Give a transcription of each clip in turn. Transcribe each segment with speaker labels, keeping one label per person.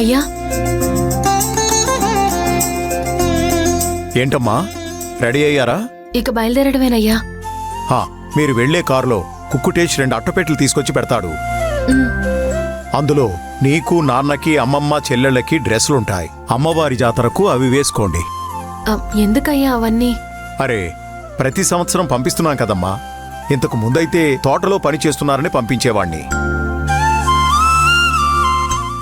Speaker 1: అయ్యా
Speaker 2: ఏంటమ్మా, రెడీ అయ్యారా?
Speaker 1: ఇక బయలుదేరడమేనయ్యా.
Speaker 2: మీరు వెళ్లే కారులో కుక్కుటేష్ 2 అట్టపెట్టెలు తీసుకొచ్చి పెడతాడు. అందులో నీకు, నాన్నకి, అమ్మమ్మ, చెల్లెళ్ళకి డ్రెస్సులుంటాయి. అమ్మవారి జాతరకు అవి వేసుకోండి.
Speaker 1: ఎందుకయ్యా అవన్నీ?
Speaker 2: అరే, ప్రతి సంవత్సరం పంపిస్తున్నాం కదమ్మా. ఇంతకు ముందైతే తోటలో పని చేస్తున్నారని పంపించేవాణ్ణి.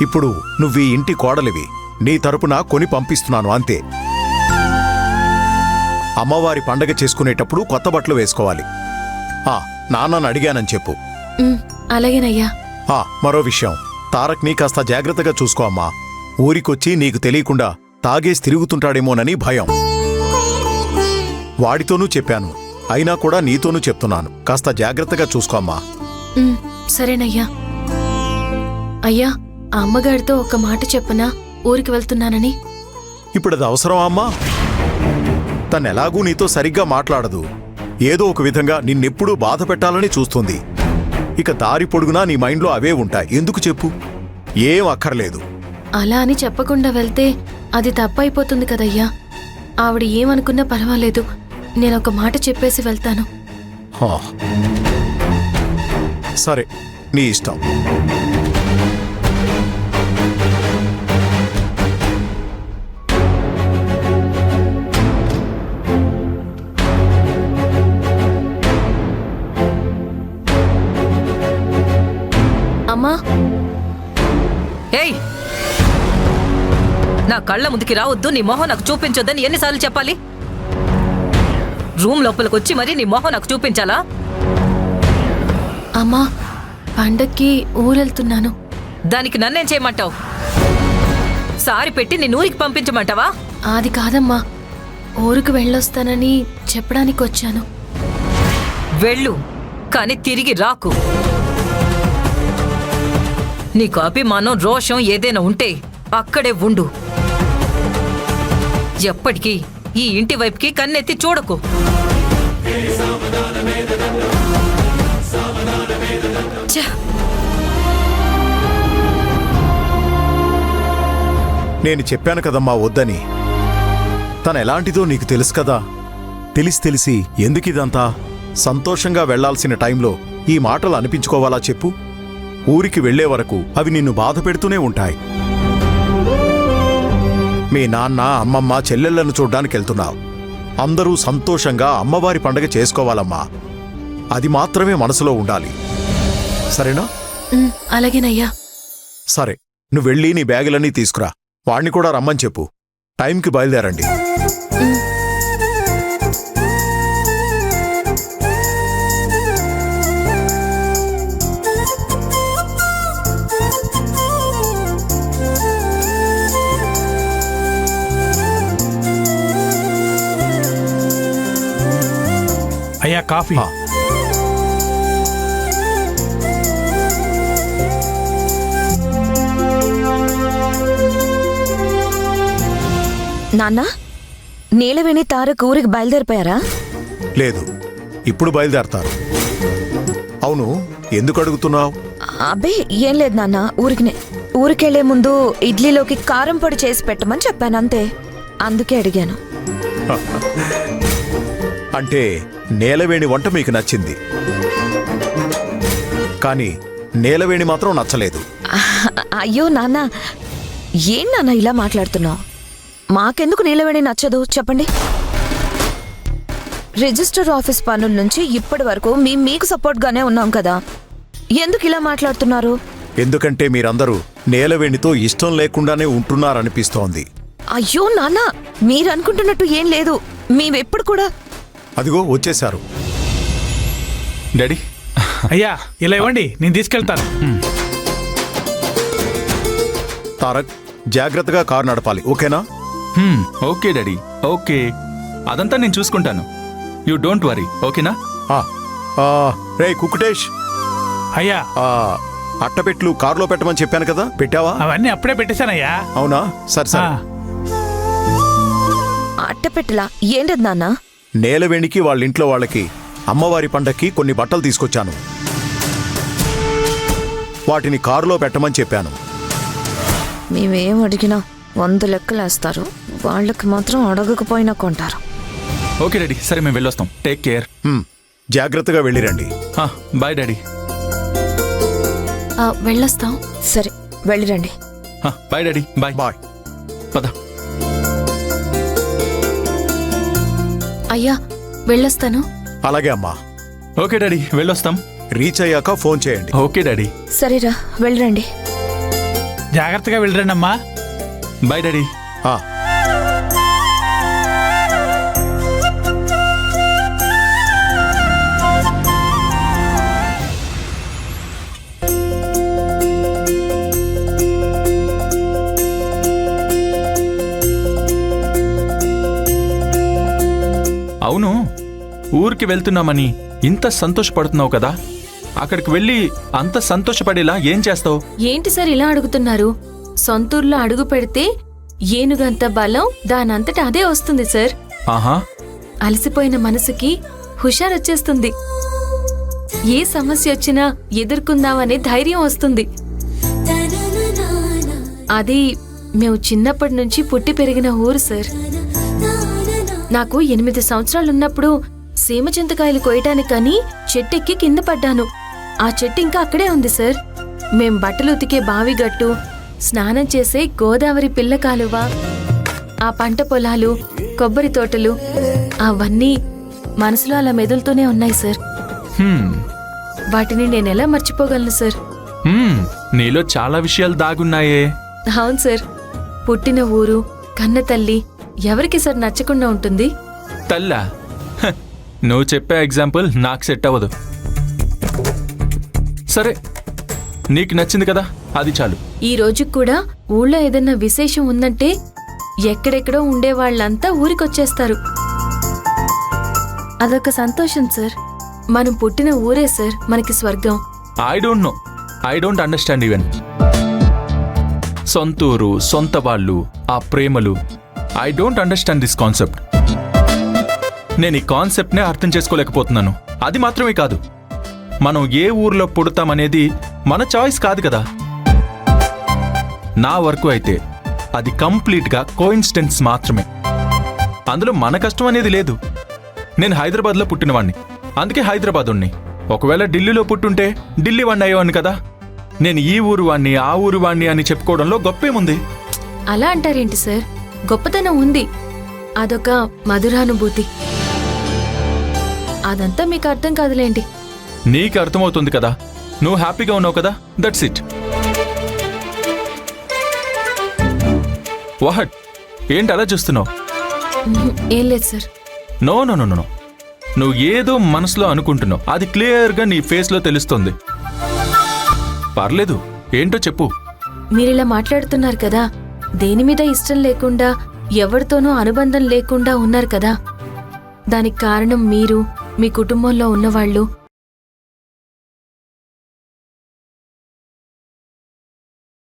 Speaker 2: ఇప్పుడు నువ్వీ ఇంటి కోడలివి, నీ తరపున కొని పంపిస్తున్నాను అంతే. అమ్మవారి పండగ చేసుకునేటప్పుడు కొత్త బట్టలు వేసుకోవాలి. నాన్నని అడిగానని చెప్పు.
Speaker 1: అలాగేనయ్యా.
Speaker 2: మరో విషయం, తారక్ని కాస్త జాగ్రత్తగా చూసుకో అమ్మా. ఊరికొచ్చి నీకు తెలియకుండా తాగేసి తిరుగుతుంటాడేమోనని భయం. వాడితోనూ చెప్పాను, అయినా కూడా నీతోనూ చెప్తున్నాను, కాస్త జాగ్రత్తగా చూసుకో అమ్మా.
Speaker 1: సరేనయ్యా. అయ్యా, ఆ అమ్మగారితో ఒక మాట చెప్పనా, ఊరికి వెళ్తున్నానని?
Speaker 2: ఇప్పుడది అవసరమా అమ్మా? తనెలాగూ నీతో సరిగ్గా మాట్లాడదు. ఏదో ఒక విధంగా నిన్నెప్పుడూ బాధ పెట్టాలని చూస్తుంది. ఇక దారి పొడుగునా నీ మైండ్లో అవే ఉంటాయి. ఎందుకు చెప్పు? ఏం అక్కర్లేదు.
Speaker 1: అలా అని చెప్పకుండా వెళ్తే అది తప్పైపోతుంది కదయ్యా. ఆవిడ ఏమనుకున్నా పర్వాలేదు, నేనొక మాట చెప్పేసి వెళ్తాను.
Speaker 2: సరే, నీ ఇష్టం.
Speaker 1: అమ్మా,
Speaker 3: ఏయ్, నా కళ్ళ ముందుకి రావద్దు, నీ మొహం నాకు చూపించొద్దని ఎన్నిసార్లు చెప్పాలి? రూమ్ లోపలికొచ్చి మరి నీ మొహం నాకు చూపించాలా?
Speaker 1: అమ్మా, పండక్కి ఊరెళ్తున్నాను.
Speaker 3: దానికి నన్నేం చేయమంటావు? సారి పెట్టి నీ ఊరికి పంపించమంటావా?
Speaker 1: అది కాదమ్మా, ఊరికి వెళ్ళొస్తానని చెప్పడానికి వచ్చాను.
Speaker 3: వెళ్ళు, కానీ తిరిగి రాకు. నీకు అభిమానం, రోషం ఏదైనా ఉంటే అక్కడే ఉండు. ఎప్పటికీ ఈ ఇంటి వైపుకి కన్నెత్తి చూడకు.
Speaker 2: నేను చెప్పాను కదమ్మా వద్దని. తనెలాంటిదో నీకు తెలుసు కదా. తెలిసి ఎందుకిదంతా? సంతోషంగా వెళ్లాల్సిన టైంలో ఈ మాటలు అనిపించుకోవాలా చెప్పు? ఊరికి వెళ్లే వరకు అవి నిన్ను బాధ పెడుతూనే ఉంటాయి. మీ నాన్న, అమ్మమ్మ, చెల్లెళ్లను చూడ్డానికి వెళ్తున్నావు. అందరూ సంతోషంగా అమ్మవారి పండగ చేసుకోవాలమ్మా. అది మాత్రమే మనసులో ఉండాలి, సరేనా?
Speaker 1: అలాగేనయ్యా.
Speaker 2: సరే, నువ్వు వెళ్ళి నీ బ్యాగులన్నీ తీసుకురా. వాణ్ణి కూడా రమ్మని చెప్పు. టైంకి బయలుదేరండి.
Speaker 4: అయ్యా, కాఫీ.
Speaker 5: నాన్నా, నీలవేణి, తారక్ ఊరికి బయలుదేరిపోయారా?
Speaker 2: లేదు, ఇప్పుడు బయలుదేరతారు. అవును, ఎందుకు అడుగుతున్నావు?
Speaker 5: అబ్బే ఏం లేదు నాన్న, ఊరికెళ్లే ముందు ఇడ్లీలోకి కారం పొడి చేసి పెట్టమని చెప్పాను అంతే, అందుకే అడిగాను.
Speaker 2: అంటే నీలవేణి వంట మీకు నచ్చింది, కానీ నీలవేణి మాత్రం నచ్చలేదు.
Speaker 5: అయ్యో నాన్న, ఏం నాన్న ఇలా మాట్లాడుతున్నావు? మాకెందుకు నీలవేణి నచ్చదు చెప్పండి? రిజిస్టర్ ఆఫీస్ పనుల నుంచి ఇప్పటి వరకు మీకు సపోర్ట్గానే ఉన్నాం కదా, ఎందుకు ఇలా మాట్లాడుతున్నారు?
Speaker 2: ఎందుకంటే మీరందరూ నీలవేణితో ఇష్టం లేకుండానే ఉంటున్నారనిపిస్తోంది.
Speaker 5: అయ్యో నాన్న, మీరనుకుంటున్నట్టు ఏం లేదు. మేమెప్పుడు కూడా.
Speaker 2: అదిగో వచ్చేశారు.
Speaker 6: డాడీ.
Speaker 4: అయ్యా, ఇలా ఇవ్వండి, నేను తీసుకెళ్తాను.
Speaker 2: తారక్, జాగ్రత్తగా కారు నడపాలి, ఓకేనా?
Speaker 6: Okay daddy, okay. అదంతా నేను చూసుకుంటాను. యూ డోంట్ వరీ, ఓకేనా?
Speaker 2: రే కుక్కుటేష్.
Speaker 4: అయ్యా,
Speaker 2: అట్టపెట్లు కారులో పెట్టమని చెప్పాను కదా, పెట్టావా?
Speaker 4: అవన్నీ అప్పుడే పెట్టేశానయ్యా.
Speaker 2: అవునా? సరే.
Speaker 5: అట్టపెట్టలా? ఏంటది నాన్న?
Speaker 2: నీలవేణికి వాళ్ళింట్లో వాళ్ళకి అమ్మవారి పండక్కి కొన్ని బట్టలు తీసుకొచ్చాను. వాటిని కారులో పెట్టమని చెప్పాను.
Speaker 5: మేమేం అడిగినా 100 లెక్కలేస్తారు. వాళ్ళకి మాత్రం అడగకపోయినా కొంటారు.
Speaker 6: ఓకే డాడీ, సరే మేము వెళ్ళొస్తాం. Take care.
Speaker 2: జాగ్రత్తగా వెళ్ళిరండి.
Speaker 6: Bye daddy.
Speaker 1: వెళ్ళొస్తాం.
Speaker 5: సరే వెళ్ళిరండి.
Speaker 6: Bye daddy. బాయ్.
Speaker 2: బాయ్.
Speaker 6: పద.
Speaker 1: అయ్యా వెళ్ళొస్తాను.
Speaker 2: అలాగే అమ్మా.
Speaker 6: ఓకే డాడీ, వెళ్ళొస్తాం.
Speaker 2: రీచ్ అయ్యాక ఫోన్ చేయండి.
Speaker 6: Okay daddy.
Speaker 5: సరేరా వెళ్ళిరండి.
Speaker 4: జాగ్రత్తగా వెళ్ళరండి అమ్మా.
Speaker 6: Bye daddy.
Speaker 2: ఆ,
Speaker 6: అవును, ఊరికి వెళ్తున్నామని ఇంత సంతోషపడుతున్నావు కదా, అక్కడికి వెళ్ళి అంత సంతోషపడేలా ఏం చేస్తావు?
Speaker 1: ఏంటి సార్ ఇలా అడుగుతున్నారు? సొంతూరులో అడుగు పెడితే ఏనుగంత బలం దానంతట అదే వస్తుంది సార్.
Speaker 6: ఆహా.
Speaker 1: అలసిపోయిన మనసుకి హుషారొచ్చేస్తుంది. ఏ సమస్య వచ్చినా ఎదుర్కొందామనే ధైర్యం వస్తుంది. అది మేము చిన్నప్పటి నుంచి పుట్టి పెరిగిన ఊరు సార్. నాకు 8 సంవత్సరాలున్నప్పుడు సీమ చింతకాయలు కోయటానికని చెట్టెక్కి కింద పడ్డాను. ఆ చెట్టు ఇంకా అక్కడే ఉంది సార్. మేం బట్టలు ఉతికే బావిగట్టు, స్నానం చేసే గోదావరి పిల్ల కాలువ, ఆ పంట పొలాలు, కొబ్బరి తోటలు అవన్నీ మనసులో అలా మెదులుతూనే ఉన్నాయి సార్. వాటిని నేనెలా మర్చిపోగలను సార్?
Speaker 6: నీలో చాలా విషయాలు దాగున్నాయే.
Speaker 1: అవును సార్. పుట్టిన ఊరు, కన్న తల్లి ఎవరికి సార్ నచ్చకుండా ఉంటుంది?
Speaker 6: తల్లా? నువ్వు చెప్పే ఎగ్జాంపుల్ నాకు సెట్ అవ్వదు. సరే, నీకు నచ్చింది కదా, అది చాలు.
Speaker 1: ఈ రోజు కూడా ఊళ్ళో ఏదన్నా విశేషం ఉందంటే ఎక్కడెక్కడో ఉండే వాళ్ళంతా ఊరికొచ్చేస్తారు. అదొక సంతోషం సార్. మనం పుట్టిన ఊరే సార్ మనకి స్వర్గం.
Speaker 6: I don't know, I don't understand even. సొంతూరు, సొంత వాళ్ళు, ఆ ప్రేమలు, I don't understand this concept. నేను ఈ కాన్సెప్ట్నే అర్థం చేసుకోలేకపోతున్నాను. అది మాత్రమే కాదు, మనం ఏ ఊర్లో పుడతామనేది మన చాయిస్ కాదు కదా. నా వరకు అయితే అది కంప్లీట్గా కోఇన్సిడెన్స్ మాత్రమే. అందులో మన కష్టం అనేది లేదు. నేను హైదరాబాద్లో పుట్టినవాణ్ణి, అందుకే హైదరాబాదుణ్ణి. ఒకవేళ ఢిల్లీలో పుట్టుంటే ఢిల్లీ వాణ్ణి అయ్యేవాణ్ణి కదా. నేను ఈ ఊరు వాణ్ణి, ఆ ఊరు వాణ్ణి అని చెప్పుకోవడంలో గొప్పేముంది?
Speaker 1: అలా అంటారేంటి సార్? గొప్పతనం ఉంది. అదొక మధురానుభూతి. అదంతా మీకు అర్థం కాదులేండి.
Speaker 6: నీకు అర్థమవుతుంది కదా, నువ్వు హ్యాపీగా ఉన్నావు కదా, దట్స్ ఇట్. వాట్? ఏంటి అలా చూస్తున్నావు?
Speaker 1: ఏం లేదు sir.
Speaker 6: No no no no, నువ్వు ఏదో మనసులో అనుకుంటున్నావు, అది క్లియర్గా నీ ఫేస్లో తెలుస్తుంది. పర్లేదు, ఏంటో చెప్పు.
Speaker 1: మీరిలా మాట్లాడుతున్నారు కదా, దేని మీద ఇష్టం లేకుండా, ఎవరితోనూ అనుబంధం లేకుండా ఉన్నారు కదా. దానికి కారణం మీరు, మీ కుటుంబంలో ఉన్నవాళ్ళు,